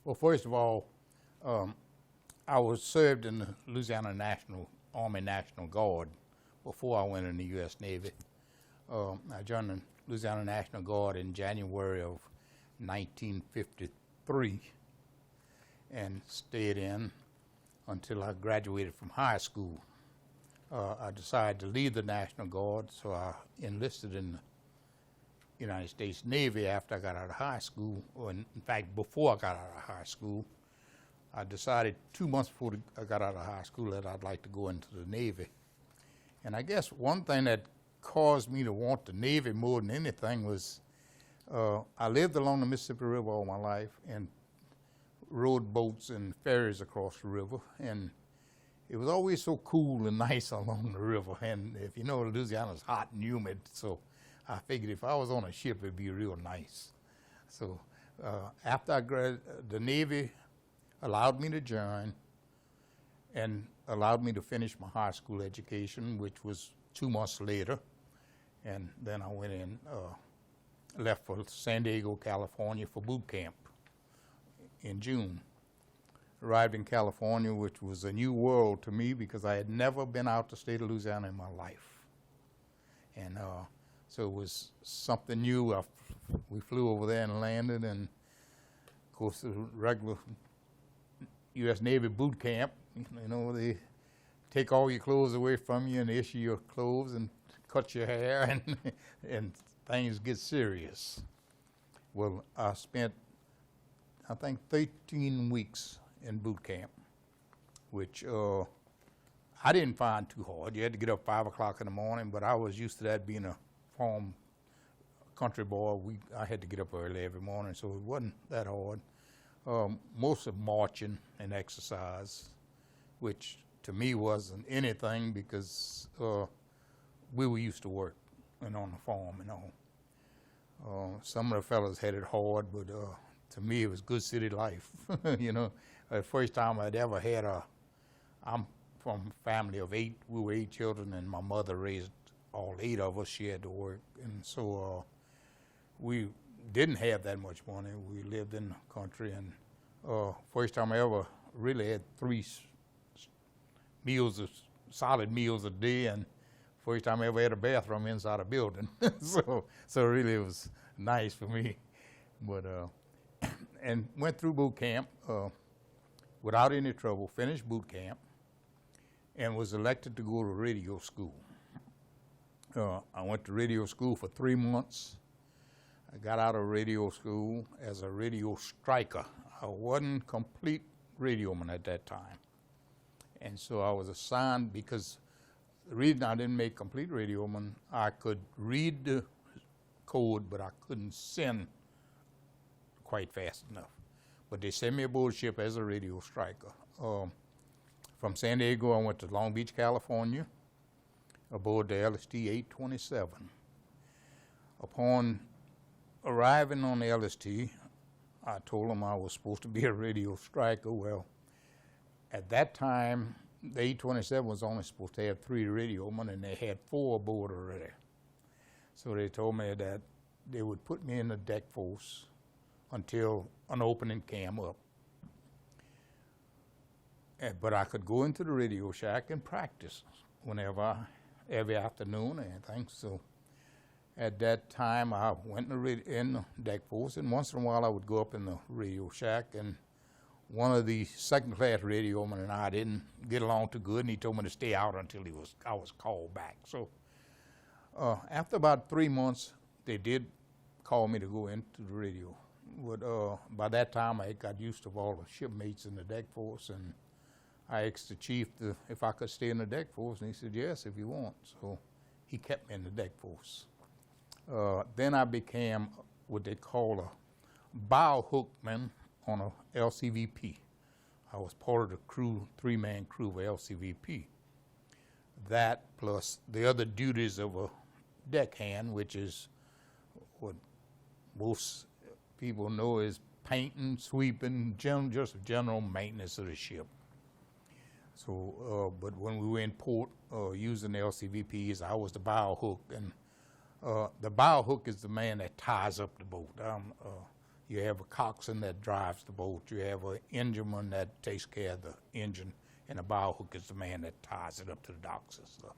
Well, first of all, um, I was served in the Louisiana Army National Guard before I went in the U.S. Navy. I joined the Louisiana National Guard in January of 1953 and stayed in until I graduated from high school. I decided to leave the National Guard, so I enlisted in the United States Navy after I got out of high school, or in fact before I got out of high school. I decided 2 months before I got out of high school that I'd like to go into the Navy. And I guess one thing that caused me to want the Navy more than anything was I lived along the Mississippi River all my life and rode boats and ferries across the river, and it was always so cool and nice along the river. And if you know, Louisiana's hot and humid, so I figured if I was on a ship, it'd be real nice. So after I graduated, the Navy allowed me to join and allowed me to finish my high school education, which was 2 months later. And then I went in, left for San Diego, California for boot camp in June. Arrived in California, which was a new world to me because I had never been out the state of Louisiana in my life. And so it was something new. We flew over there and landed, and of course the regular U.S. Navy boot camp, you know, they take all your clothes away from you and issue your clothes and cut your hair, and things get serious. Well, I spent, I think, 13 weeks in boot camp, which I didn't find too hard. You had to get up 5 o'clock in the morning, but I was used to that being a farm country boy. I had to get up early every morning, so it wasn't that hard. Most of marching and exercise, which to me wasn't anything because we were used to work and on the farm and all. Some of the fellas had it hard, but to me it was good city life. You know, the first time I'd ever had I'm from a family of 8. We were 8 children, and my mother raised all 8 of us. She had to work, and so we didn't have that much money. We lived in the country, and first time I ever really had 3 solid meals a day, and first time I ever had a bathroom inside a building. so really it was nice for me. But and went through boot camp without any trouble, finished boot camp, and was elected to go to radio school. I went to radio school for 3 months. I got out of radio school as a radio striker. I wasn't complete radioman at that time. And so I was assigned, because the reason I didn't make complete radioman, I could read the code, but I couldn't send quite fast enough. But they sent me aboard ship as a radio striker. From San Diego, I went to Long Beach, California, aboard the LST 827. Upon arriving on the LST, I told them I was supposed to be a radio striker. Well, at that time, the 827 was only supposed to have 3 radiomen, and they had 4 aboard already. So they told me that they would put me in the deck force until an opening came up. But I could go into the radio shack and practice whenever, every afternoon or anything. So at that time, I went in the deck force, and once in a while I would go up in the radio shack, and one of the second-class radiomen and I didn't get along too good, and he told me to stay out until I was called back. So after about 3 months, they did call me to go into the radio. But by that time, I got used to all the shipmates in the deck force, and I asked the chief if I could stay in the deck force, and he said, yes, if you want. So he kept me in the deck force. Then I became what they call a bow hookman on a LCVP. I was part of the crew, 3-man crew of LCVP. That plus the other duties of a deckhand, which is what most people know is painting, sweeping, just general maintenance of the ship. So, but when we were in port using the LCVPs, I was the bow hook, and the bow hook is the man that ties up the boat. You have a coxswain that drives the boat. You have an engineman that takes care of the engine, and a bow hook is the man that ties it up to the docks and stuff.